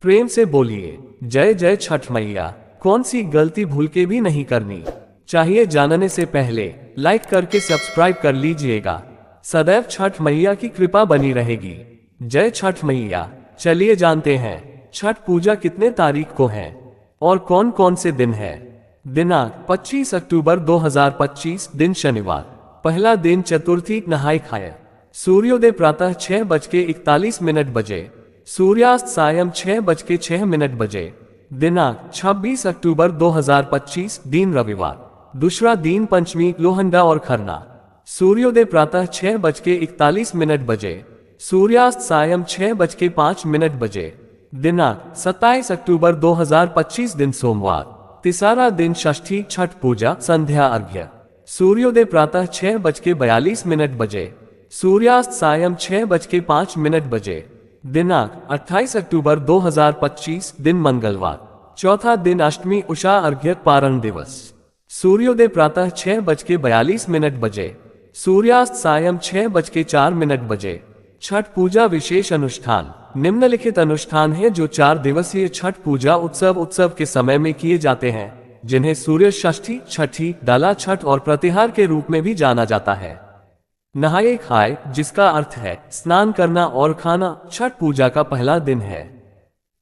प्रेम से बोलिए जय जय छठ मैया। कौन सी गलती भूल के भी नहीं करनी चाहिए, जानने से पहले लाइक करके सब्सक्राइब कर लीजिएगा। सदैव छठ मैया की कृपा बनी रहेगी। जय छठ मैया। चलिए जानते हैं छठ पूजा कितने तारीख को है और कौन कौन से दिन है। दिनांक 25 अक्टूबर 2025, दिन शनिवार। पहला दिन चतुर्थी, नहाय खाए। सूर्योदय प्रातः 6:41 बजे, सूर्यास्त सायं 6:06 बजे। दिनांक 26 अक्टूबर 2025, दिन रविवार। दूसरा दिन पंचमी, लोहंडा और खरना। सूर्योदय प्रातः 6:41 बजे, सूर्यास्त सायं 6:05 बजे। दिनांक 27 अक्टूबर 2025, दिन सोमवार। तीसरा दिन षष्ठी, छठ पूजा, संध्या अर्घ्य। सूर्योदय प्रातः 6:42 बजे, सूर्यास्त सायं 6:05 बजे। दिनांक 28 अक्टूबर 2025, दिन मंगलवार। चौथा दिन अष्टमी, उषा अर्घ्य, पारण दिवस। सूर्योदय प्रातः 6:42 बजे, सूर्यास्त सायं 6:04 बजे। छठ पूजा विशेष अनुष्ठान। निम्नलिखित अनुष्ठान है जो 4 दिवसीय छठ पूजा उत्सव के समय में किए जाते हैं, जिन्हें सूर्य षष्ठी, छठी, डाला छठ और प्रतिहार के रूप में भी जाना जाता है। नहाए खाए, जिसका अर्थ है स्नान करना और खाना, छठ पूजा का पहला दिन है।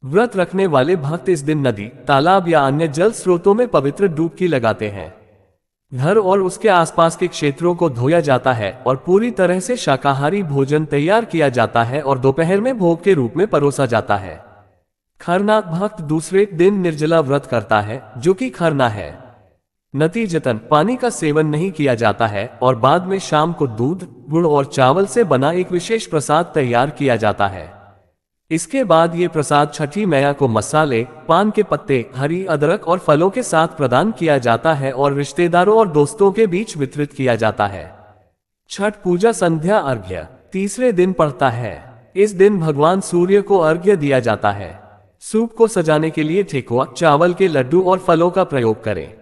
व्रत रखने वाले भक्त इस दिन नदी, तालाब या अन्य जल स्रोतों में पवित्र डुबकी लगाते हैं। घर और उसके आसपास के क्षेत्रों को धोया जाता है और पूरी तरह से शाकाहारी भोजन तैयार किया जाता है और दोपहर में भोग के रूप में परोसा जाता है। खरना, भक्त दूसरे दिन निर्जला व्रत करता है, जो कि खरना है। नतीजतन पानी का सेवन नहीं किया जाता है और बाद में शाम को दूध, गुड़ और चावल से बना एक विशेष प्रसाद तैयार किया जाता है। इसके बाद ये प्रसाद छठी मैया को मसाले, पान के पत्ते, हरी अदरक और फलों के साथ प्रदान किया जाता है और रिश्तेदारों और दोस्तों के बीच वितरित किया जाता है। छठ पूजा संध्या अर्घ्य तीसरे दिन पड़ता है। इस दिन भगवान सूर्य को अर्घ्य दिया जाता है। सूप को सजाने के लिए ठेकुआ, चावल के लड्डू और फलों का प्रयोग करें।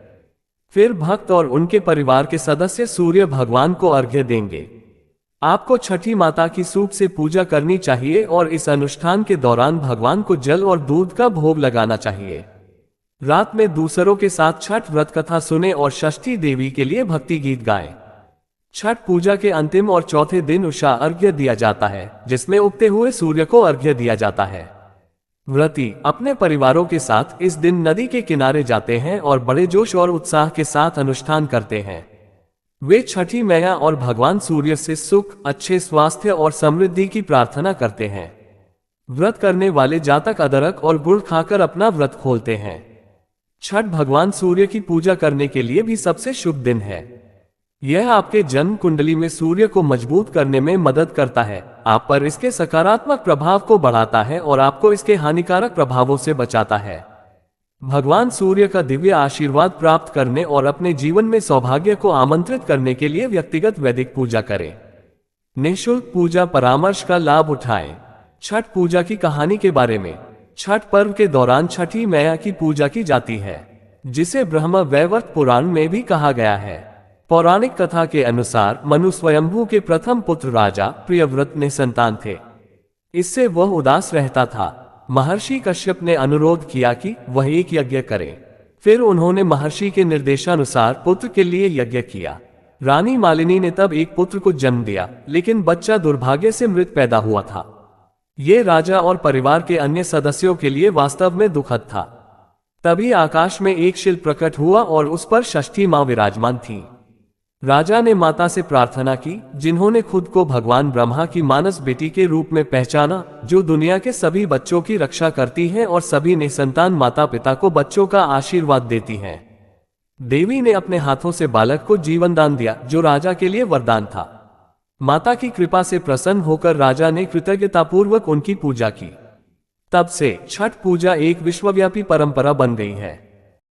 फिर भक्त और उनके परिवार के सदस्य सूर्य भगवान को अर्घ्य देंगे। आपको छठी माता की सूप से पूजा करनी चाहिए और इस अनुष्ठान के दौरान भगवान को जल और दूध का भोग लगाना चाहिए। रात में दूसरों के साथ छठ व्रत कथा सुने और षष्ठी देवी के लिए भक्ति गीत गाएं। छठ पूजा के अंतिम और चौथे दिन उषा अर्घ्य दिया जाता है, जिसमें उगते हुए सूर्य को अर्घ्य दिया जाता है। व्रती अपने परिवारों के साथ इस दिन नदी के किनारे जाते हैं और बड़े जोश और उत्साह के साथ अनुष्ठान करते हैं। वे छठी मैया और भगवान सूर्य से सुख, अच्छे स्वास्थ्य और समृद्धि की प्रार्थना करते हैं। व्रत करने वाले जातक अदरक और गुड़ खाकर अपना व्रत खोलते हैं। छठ भगवान सूर्य की पूजा करने के लिए भी सबसे शुभ दिन है। यह आपके जन्म कुंडली में सूर्य को मजबूत करने में मदद करता है, आप पर इसके सकारात्मक प्रभाव को बढ़ाता है और आपको इसके हानिकारक प्रभावों से बचाता है। भगवान सूर्य का दिव्य आशीर्वाद प्राप्त करने और अपने जीवन में सौभाग्य को आमंत्रित करने के लिए व्यक्तिगत वैदिक पूजा करें। निःशुल्क पूजा परामर्श का लाभ उठाएं। छठ पूजा की कहानी के बारे में। छठ पर्व के दौरान छठी मैया की पूजा की जाती है, जिसे ब्रह्म वैवर्त पुराण में भी कहा गया है। पौराणिक कथा के अनुसार मनु स्वयंभू के प्रथम पुत्र राजा प्रियव्रत निसंतान थे। इससे वह उदास रहता था। महर्षि कश्यप ने अनुरोध किया कि वह एक यज्ञ करें। फिर उन्होंने महर्षि के निर्देशानुसार पुत्र के लिए यज्ञ किया। रानी मालिनी ने तब एक पुत्र को जन्म दिया, लेकिन बच्चा दुर्भाग्य से मृत पैदा हुआ था। ये राजा और परिवार के अन्य सदस्यों के लिए वास्तव में दुखद था। तभी आकाश में एक शिल्प प्रकट हुआ और उस पर षष्ठी मां विराजमान थी। राजा ने माता से प्रार्थना की, जिन्होंने खुद को भगवान ब्रह्मा की मानस बेटी के रूप में पहचाना, जो दुनिया के सभी बच्चों की रक्षा करती हैं और सभी निसंतान माता पिता को बच्चों का आशीर्वाद देती हैं। देवी ने अपने हाथों से बालक को जीवन दान दिया, जो राजा के लिए वरदान था। माता की कृपा से प्रसन्न होकर राजा ने कृतज्ञतापूर्वक उनकी पूजा की। तब से छठ पूजा एक विश्वव्यापी परंपरा बन गई है।